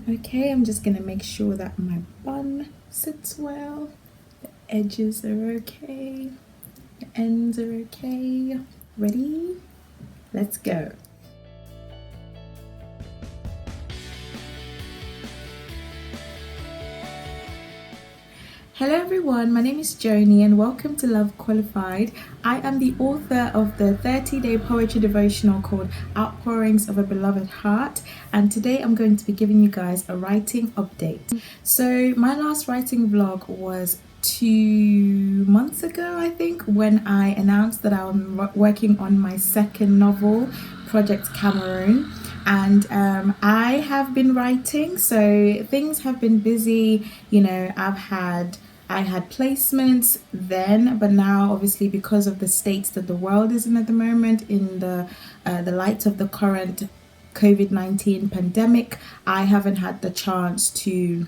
Okay, I'm just gonna make sure that my bun sits well, the edges are okay, the ends are okay. Ready? Let's go. Hello everyone, my name is Joanny and welcome to Love Qualified. I am the author of the 30-day poetry devotional called Outpourings of a Beloved Heart, and today I'm going to be giving you guys a writing update. So my last writing vlog was 2 months ago, I think, when I announced that I'm working on my second novel, Project Cameroon. And I have been writing, so things have been busy. I had placements then, but now obviously because of the states that the world is in at the moment, in the light of the current COVID-19 pandemic, I haven't had the chance to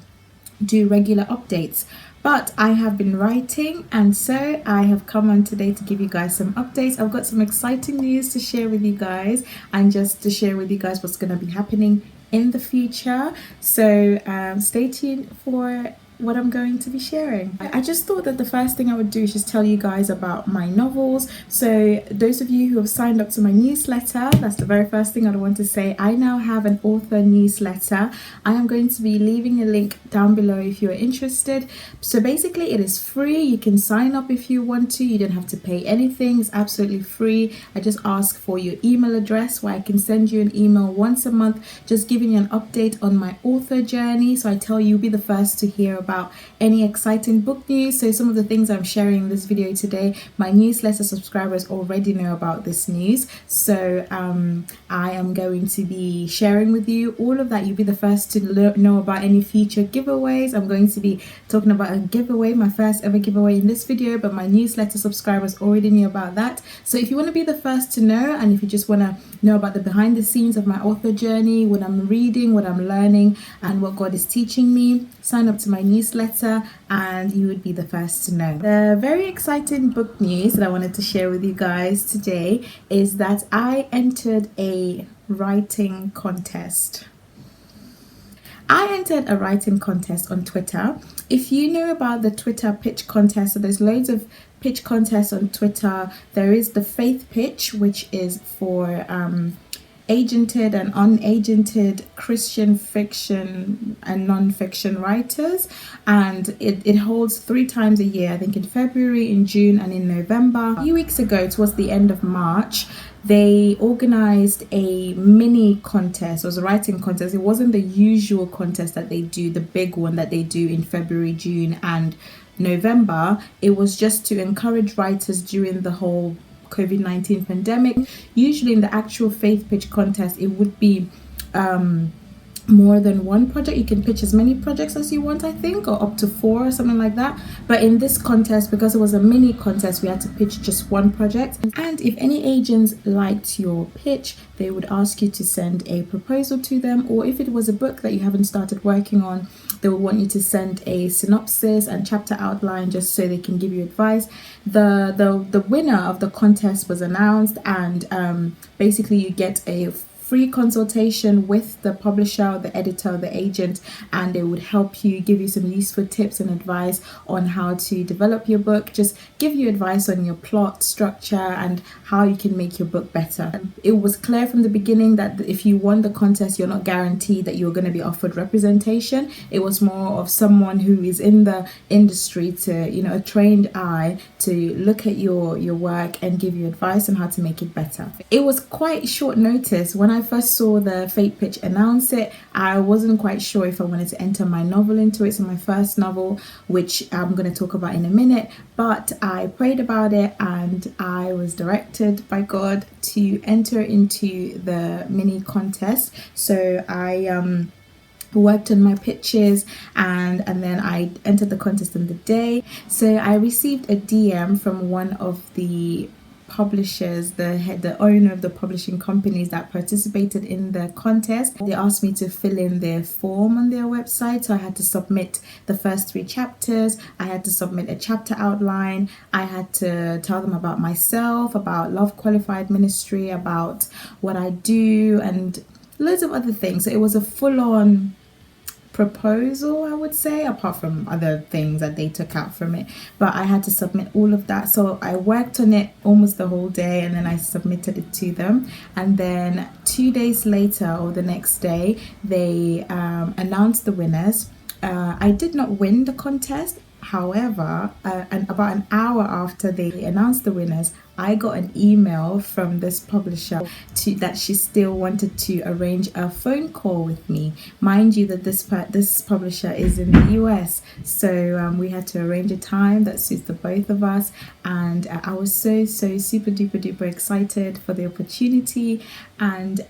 do regular updates. But I have been writing, and so I have come on today to give you guys some updates. I've got some exciting news to share with you guys, and just to share with you guys what's going to be happening in the future. So stay tuned for what I'm going to be sharing. I just thought that the first thing I would do is just tell you guys about my novels. So those of you who have signed up to my newsletter, that's the very first thing I want to say. I now have an author newsletter. I am going to be leaving a link down below if you're interested. So basically it is free. You can sign up if you want to. You don't have to pay anything. It's absolutely free. I just ask for your email address where I can send you an email once a month just giving you an update on my author journey. So I tell you, you'll be the first to hear about any exciting book news. So some of the things I'm sharing in this video today, my newsletter subscribers already know about this news. So I am going to be sharing with you all of that. You'll be the first to know about any future giveaways. I'm going to be talking about a giveaway, my first ever giveaway in this video, but my newsletter subscribers already knew about that. So if you want to be the first to know, and if you just want to know about the behind the scenes of my author journey, what I'm reading, what I'm learning, and what God is teaching me, sign up to my newsletter and you would be the first to know. The very exciting book news that I wanted to share with you guys today is that I entered a writing contest. I entered a writing contest on Twitter. If you know about the Twitter pitch contest, so there's loads of pitch contests on Twitter. There is the faith pitch, which is for agented and unagented Christian fiction and non-fiction writers, and it holds 3 times a year, I think in February, in June and in November. A few weeks ago, towards the end of March, they organized a mini contest. It was a writing contest. It wasn't the usual contest that they do, the big one that they do in February, June and November. It was just to encourage writers during the whole COVID-19 pandemic. Usually in the actual faith pitch contest, it would be more than one project. You can pitch as many projects as you want, I think, or up to 4 or something like that. But in this contest, because it was a mini contest, we had to pitch just one project. And if any agents liked your pitch, they would ask you to send a proposal to them, or if it was a book that you haven't started working on, they will want you to send a synopsis and chapter outline just so they can give you advice. The winner of the contest was announced, and basically you get a free consultation with the publisher, the editor, the agent, and they would help you, give you some useful tips and advice on how to develop your book, just give you advice on your plot structure and how you can make your book better. It was clear from the beginning that if you won the contest, you're not guaranteed that you're going to be offered representation. It was more of someone who is in the industry to, you know, a trained eye to look at your work and give you advice on how to make it better. It was quite short notice. When I first saw the fate pitch announce it, I wasn't quite sure if I wanted to enter my novel into it. So my first novel, which I'm going to talk about in a minute, but I prayed about it and I was directed by God to enter into the mini contest. So I worked on my pitches and then I entered the contest on the day. So I received a DM from one of the publishers, the owner of the publishing companies that participated in the contest. They asked me to fill in their form on their website, so I had to submit the first 3 chapters. I had to submit a chapter outline. I had to tell them about myself, about Love Qualified Ministry, about what I do, and loads of other things. So it was a full-on proposal, I would say, apart from other things that they took out from it. But I had to submit all of that, so I worked on it almost the whole day, and then I submitted it to them. And then 2 days later, or the next day, they announced the winners. I did not win the contest. However, and about an hour after they announced the winners, I got an email from this publisher that she still wanted to arrange a phone call with me. Mind you that this publisher is in the US, so we had to arrange a time that suits the both of us. And I was so super duper excited for the opportunity. And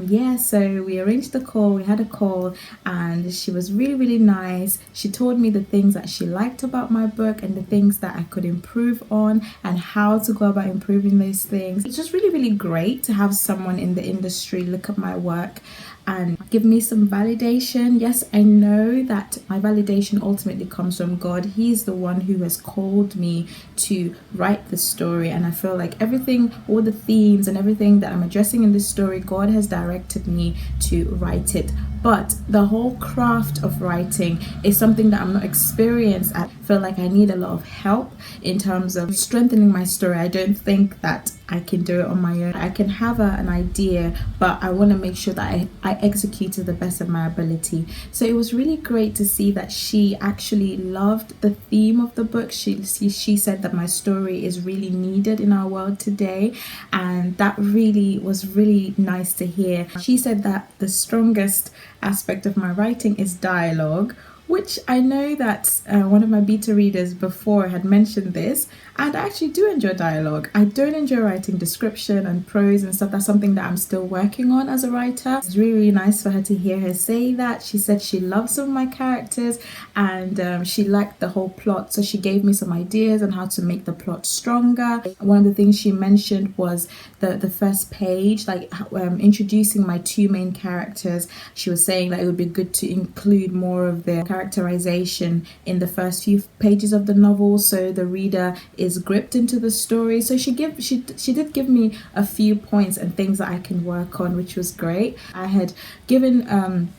yeah, so we arranged the call. We had a call, and she was really nice. She told me the things that she liked about my book and the things that I could improve on, and how to go about improving those things. It's just really great to have someone in the industry look at my work and give me some validation. Yes, I know that my validation ultimately comes from God. He's the one who has called me to write the story, and I feel like everything, all the themes and everything that I'm addressing in this story, God has directed me to write it. But the whole craft of writing is something that I'm not experienced at. I feel like I need a lot of help in terms of strengthening my story. I don't think that I can do it on my own. I can have an idea, but I want to make sure that I execute to the best of my ability. So it was really great to see that she actually loved the theme of the book. She said that my story is really needed in our world today, and that really was really nice to hear. She said that the strongest aspect of my writing is dialogue, which I know that one of my beta readers before had mentioned this, and I actually do enjoy dialogue. I don't enjoy writing description and prose and stuff. That's something that I'm still working on as a writer. It's really nice for her to hear her say that. She said she loves some of my characters, and she liked the whole plot, so she gave me some ideas on how to make the plot stronger. One of the things she mentioned was the first page, like introducing my two main characters. She was saying that it would be good to include more of their characterization in the first few pages of the novel, so the reader is gripped into the story. So she did give me a few points and things that I can work on, which was great. I had given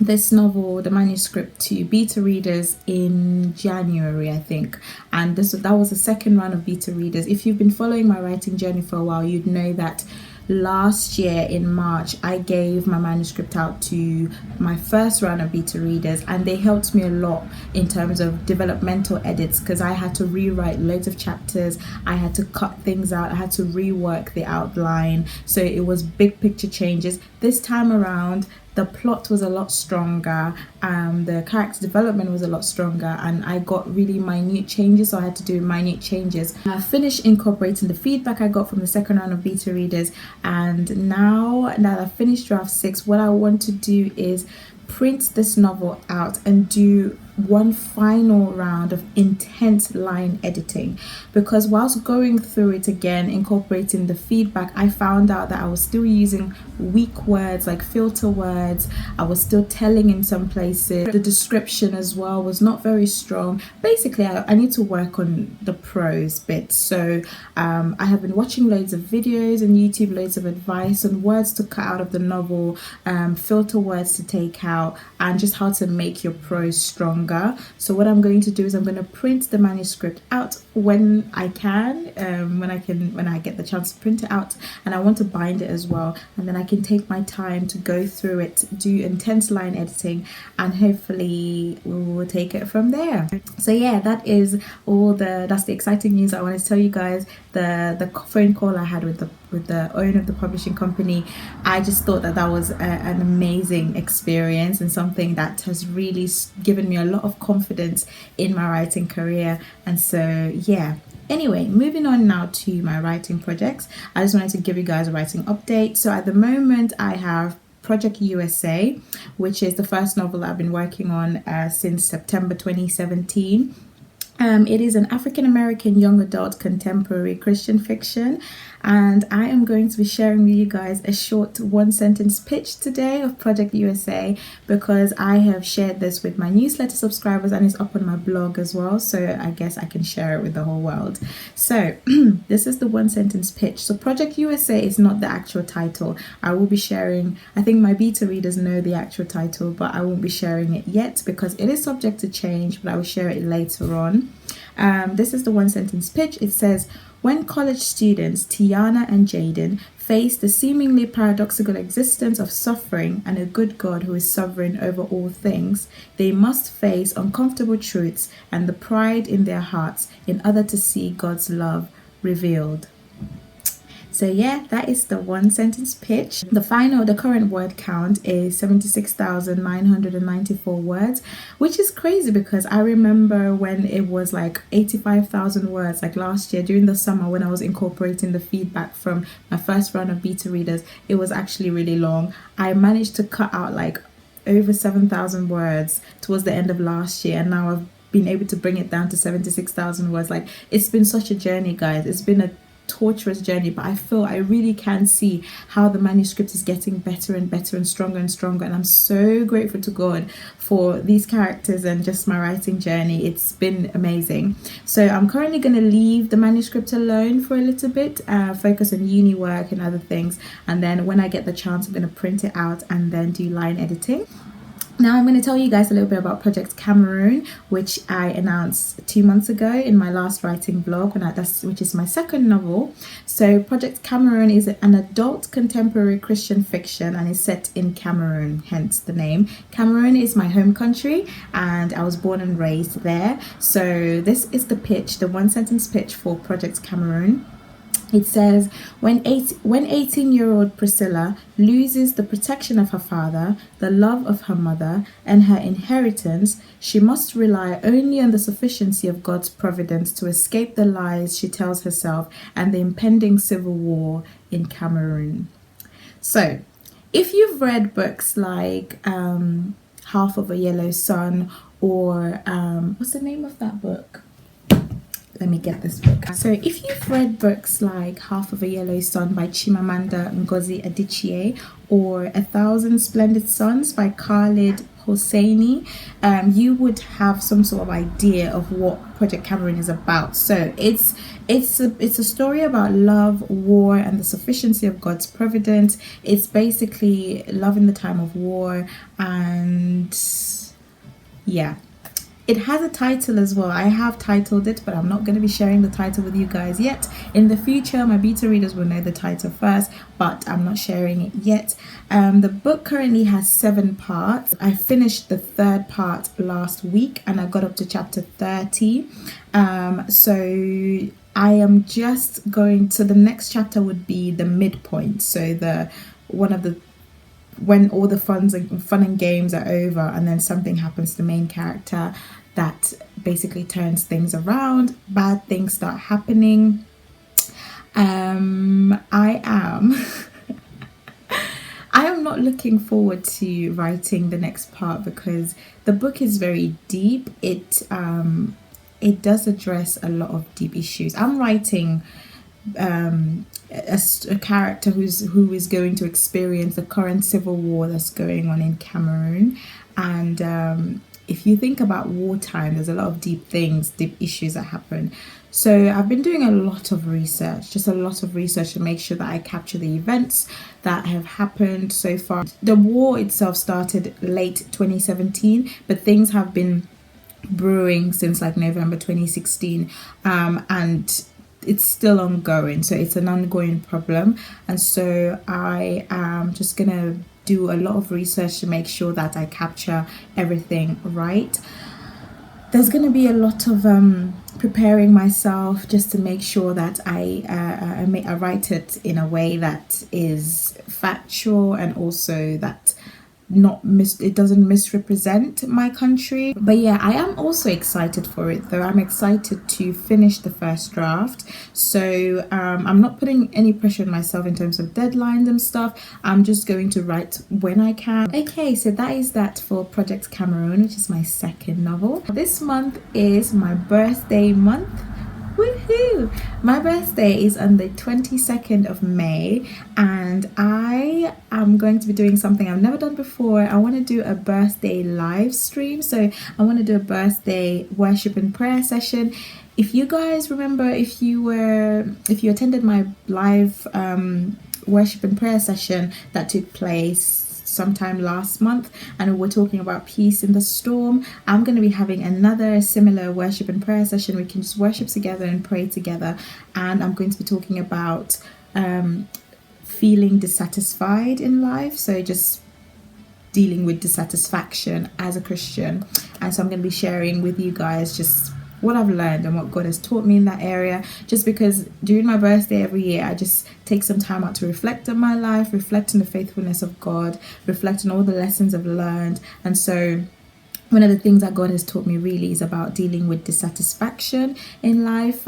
this novel, the manuscript, to beta readers in January, I think, and that was the second round of beta readers. If you've been following my writing journey for a while, you'd know that last year in March I gave my manuscript out to my first round of beta readers, and they helped me a lot in terms of developmental edits, because I had to rewrite loads of chapters, I had to cut things out, I had to rework the outline, so it was big picture changes. This time around the plot was a lot stronger, the character development was a lot stronger, and I got really minute changes, so I had to do minute changes. I finished incorporating the feedback I got from the second round of beta readers, and now that I've finished draft 6, what I want to do is print this novel out and do one final round of intense line editing, because whilst going through it again, incorporating the feedback, I found out that I was still using weak words, like filter words. I was still telling in some places. The description as well was not very strong. Basically, I need to work on the prose bit. So I have been watching loads of videos on YouTube, loads of advice on words to cut out of the novel, filter words to take out, and just how to make your prose stronger. So what I'm going to do is I'm going to print the manuscript out when I can, when I get the chance to print it out, and I want to bind it as well, and then I can take my time to go through it, do intense line editing, and hopefully we'll take it from there. So yeah, that's the exciting news I wanted to tell you guys. The phone call I had with the owner of the publishing company, I just thought that was an amazing experience, and something that has really given me a lot of confidence in my writing career. And so yeah, anyway, moving on now to my writing projects. I just wanted to give you guys a writing update. So at the moment I have Project USA, which is the first novel I've been working on since September 2017. It is an African-American young adult contemporary Christian fiction, and I am going to be sharing with you guys a short one sentence pitch today of Project USA, because I have shared this with my newsletter subscribers and it's up on my blog as well, so I guess I can share it with the whole world. So this is the one sentence pitch. So Project USA is not the actual title. I will be sharing, I think my beta readers know the actual title, but I won't be sharing it yet because it is subject to change, but I will share it later on. This is the one sentence pitch. It says, when college students Tiana and Jaden face the seemingly paradoxical existence of suffering and a good God who is sovereign over all things, they must face uncomfortable truths and the pride in their hearts in order to see God's love revealed. So yeah, that is the one sentence pitch. The current word count is 76,994 words, which is crazy because I remember when it was like 85,000 words, like last year during the summer when I was incorporating the feedback from my first round of beta readers. It was actually really long. I managed to cut out like over 7,000 words towards the end of last year, and now I've been able to bring it down to 76,000 words. Like, it's been such a journey, guys. It's been a torturous journey, but I feel I really can see how the manuscript is getting better and better and stronger, and I'm so grateful to God for these characters and just my writing journey. It's been amazing. So I'm currently going to leave the manuscript alone for a little bit, focus on uni work and other things, and then when I get the chance I'm going to print it out and then do line editing. Now I'm going to tell you guys a little bit about Project Cameroon, which I announced 2 months ago in my last writing blog, which is my second novel. So Project Cameroon is an adult contemporary Christian fiction and is set in Cameroon, hence the name. Cameroon is my home country and I was born and raised there. So this is the pitch, the one sentence pitch for Project Cameroon. It says, when 18-year-old Priscilla loses the protection of her father, the love of her mother, and her inheritance, she must rely only on the sufficiency of God's providence to escape the lies she tells herself and the impending civil war in Cameroon. So, if you've read books like Half of a Yellow Sun, or what's the name of that book? Let me get this book. So if you've read books like Half of a Yellow Sun by Chimamanda Ngozi Adichie, or A Thousand Splendid Suns by Khalid Hosseini, you would have some sort of idea of what Project Cameroon is about. So it's a story about love, war, and the sufficiency of God's providence. It's basically love in the time of war, and yeah. It has a title as well. I have titled it, but I'm not going to be sharing the title with you guys yet. In the future, my beta readers will know the title first, but I'm not sharing it yet. The book currently has 7 parts. I finished the 3rd part last week and I got up to chapter 30. So I am just going to, the next chapter would be the midpoint. So when all the fun and games are over and then something happens to the main character that basically turns things around, bad things start happening. I am not looking forward to writing the next part because the book is very deep. It does address a lot of deep issues. I'm writing a character who is going to experience the current civil war that's going on in Cameroon, and if you think about wartime, there's a lot of deep issues that happen. So I've been doing a lot of research to make sure that I capture the events that have happened so far. The war itself started late 2017, but things have been brewing since like November 2016, and it's still ongoing. So it's an ongoing problem, and so I am just gonna do a lot of research to make sure that I capture everything right. There's going to be a lot of preparing myself just to make sure that I write it in a way that is factual and also that it doesn't misrepresent my country. But yeah, I am also excited for it though. I'm excited to finish the first draft, so I'm not putting any pressure on myself in terms of deadlines and stuff. I'm just going to write when I can. Okay, so that is that for Project Cameroon, which is my second novel. This month is my birthday month. Woohoo! My birthday is on the 22nd of May, and I am going to be doing something I've never done before. I want to do a birthday live stream. So I want to do a birthday worship and prayer session. If you guys remember, if you attended my live worship and prayer session that took place sometime last month, and we're talking about peace in the storm, I'm going to be having another similar worship and prayer session. We can just worship together and pray together, and I'm going to be talking about feeling dissatisfied in life, so just dealing with dissatisfaction as a Christian. And so I'm going to be sharing with you guys just what I've learned and what God has taught me in that area, just because during my birthday every year I just take some time out to reflect on my life, reflect on the faithfulness of God, reflect on all the lessons I've learned. And so one of the things that God has taught me really is about dealing with dissatisfaction in life.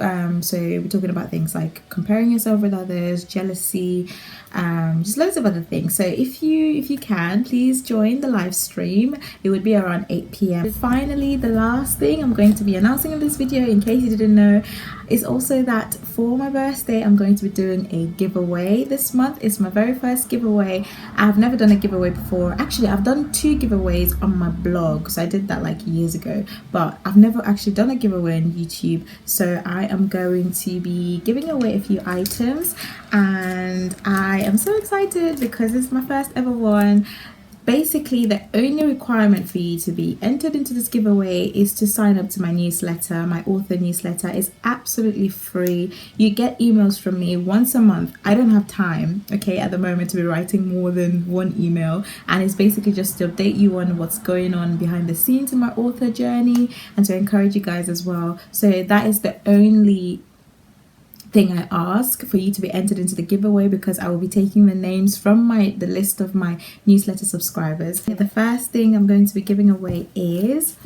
So we're talking about things like comparing yourself with others, jealousy, just loads of other things. So if you can, please join the live stream. It would be around 8 p.m. Finally, the last thing I'm going to be announcing in this video, in case you didn't know, is also that for my birthday I'm going to be doing a giveaway this month. It's my very first giveaway. I've never done a giveaway before. Actually, I've done 2 giveaways on my blog, so I did that like years ago, but I've never actually done a giveaway on YouTube. So I am going to be giving away a few items, and I am so excited because it's my first ever one. Basically, the only requirement for you to be entered into this giveaway is to sign up to my newsletter. My author newsletter is absolutely free. You get emails from me once a month. I don't have time, okay, at the moment to be writing more than one email, and it's basically just to update you on what's going on behind the scenes in my author journey and to encourage you guys as well. So that is the only thing I ask for you to be entered into the giveaway, because I will be taking the names from the list of my newsletter subscribers. The first thing I'm going to be giving away is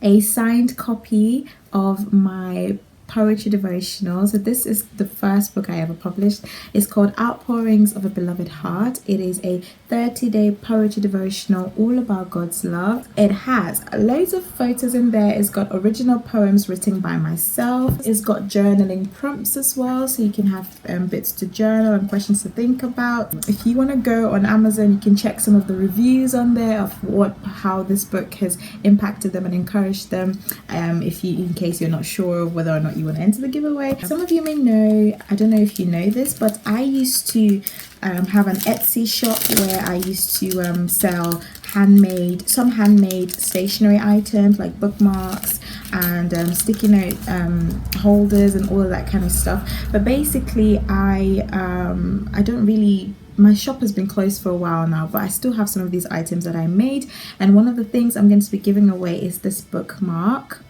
a signed copy of my poetry devotional. So this is the first book I ever published. It's called Outpourings of a Beloved Heart. It is a 30-day poetry devotional all about God's love. It has loads of photos in there. It's got original poems written by myself. It's got journaling prompts as well, so you can have bits to journal and questions to think about. If you want to go on Amazon, you can check some of the reviews on there of how this book has impacted them and encouraged them, in case you're not sure of whether or not you want to enter the giveaway. Some of you may know, I don't know if you know this, but I used to have an Etsy shop where I used to sell some handmade stationery items like bookmarks and sticky note holders and all of that kind of stuff. But basically I don't really, my shop has been closed for a while now, but I still have some of these items that I made, and one of the things I'm going to be giving away is this bookmark.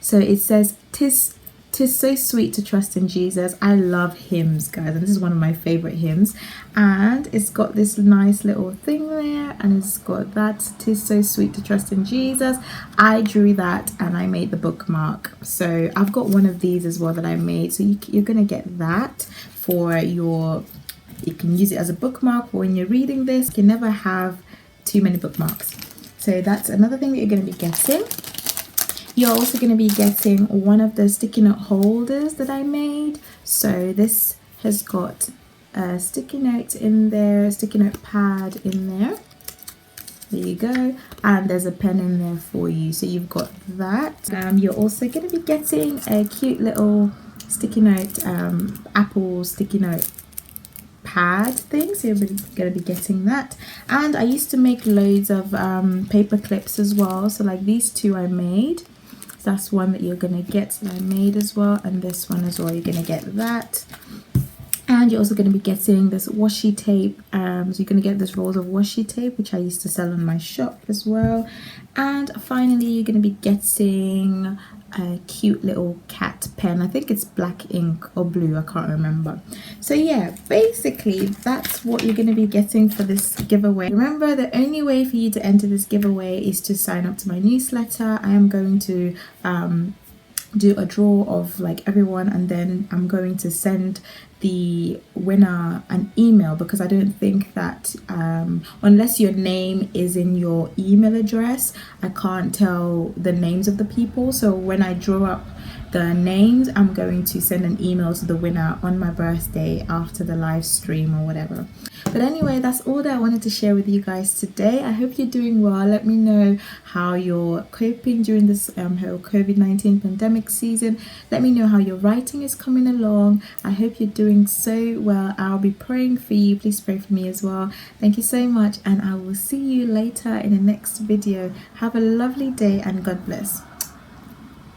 So it says, "'Tis so sweet to trust in Jesus." I love hymns, guys, and this is one of my favorite hymns, and it's got this nice little thing there, and it's got that "'Tis so sweet to trust in Jesus." I drew that and I made the bookmark. So I've got one of these as well that I made, so you're gonna get that for you can use it as a bookmark when you're reading this. You can never have too many bookmarks. So that's another thing that you're going to be getting. You're also going to be getting one of the sticky note holders that I made. So this has got a sticky note in there, a sticky note pad in there. There you go. And there's a pen in there for you. So you've got that. You're also going to be getting a cute little sticky note, Apple sticky note pad thing, so you're going to be getting that. And I used to make loads of paper clips as well, so like these 2 I made. So that's one that you're going to get that I made as well, and this one as well, you're going to get that. And you're also going to be getting this washi tape. So you're going to get this rolls of washi tape, which I used to sell on my shop as well. And finally, you're going to be getting a cute little cat pen. I think it's black ink or blue, I can't remember. So yeah, basically that's what you're going to be getting for this giveaway. Remember, the only way for you to enter this giveaway is to sign up to my newsletter. I am going to do a draw of like everyone, and then I'm going to send the winner an email, because I don't think that unless your name is in your email address, I can't tell the names of the people. So when I draw up the names, I'm going to send an email to the winner on my birthday after the live stream or whatever. But anyway, that's all that I wanted to share with you guys today. I hope you're doing well. Let me know how you're coping during this whole COVID-19 pandemic season. Let me know how your writing is coming along. I hope you're doing so well. I'll be praying for you. Please pray for me as well. Thank you so much, and I will see you later in the next video. Have a lovely day and God bless.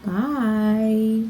Bye.